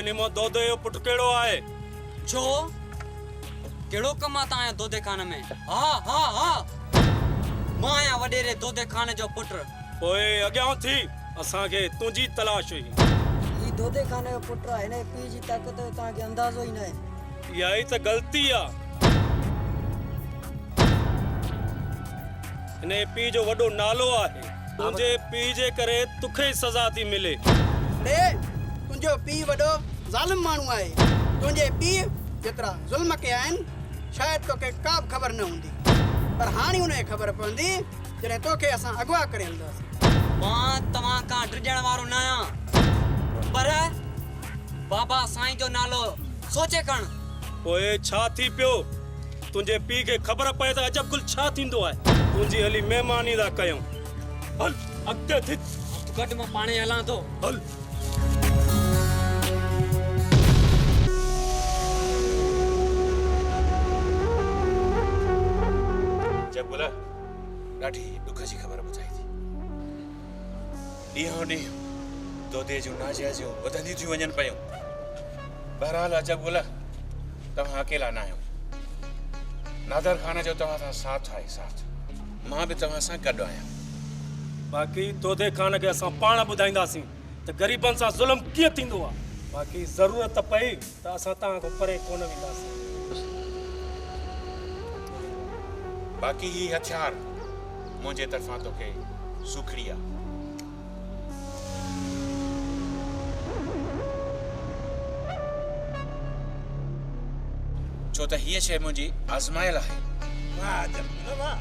इन मो दोदे जो पुट केड़ो आए? छो केड़ो कम आता है दोदे खान में? हाँ हाँ हाँ मां आया वडेरे दोदे खान जो पुट। पोए अग्यां थी असां के तुंजी तलाश हुई। ई दोदे खाने जो पुट है ने पी जी ताकत ता के अंदाजो ही न है। यही तो गलती आ। इने पी जो वडो नालो आहे। तुंजे पी जे करे तुखे सजा थी मिले। ने तुंजो पी वडो जालिम मानू है। तुंजे पी जेतरा जुल्म के आइन शायद तो के का खबर न हुंदी, पर हानी उन्हें खबर पवंदी जने तो के असा अगवा करे हलदास। मां तवा का डरजण वारो ना आया, पर बाबा साईं जो नालो सोचे कण। पोए छा थी पियो? तुंजे पी के खबर पए त अजब कुल छा थींदो आहे। तुंजी हली मेहमानी दा कयूं। हल अॻिते थी। गड में पाणी हलां तो। हल जब बोला ॾाढी दुख जी ख़बर ॿुधाई थी। ॾींहों ॾींहुं दोदे जूं नाजाइज़ियूं वधंदियूं थियूं वञनि पियूं। बहरहाल अजब बोला तव्हां अकेला न आहियो। नादर खान जो तव्हां सां साथ आहे साथ। मां बि तव्हां सां गॾु आहियां। बाक़ी दोदे खान के असां पाण ॿुधाईंदासीं त ग़रीबनि सां ज़ुल्म कीअं थींदो आहे। बाक़ी ज़रूरत पई त असां तव्हां खां परे कोन वेंदासीं। बाक़ी ही हथियार मुझे तरफा तो के सुखड़िया। छो त हीअ शइ मुंहिंजी आज़मायल आहे। वाह जब वाह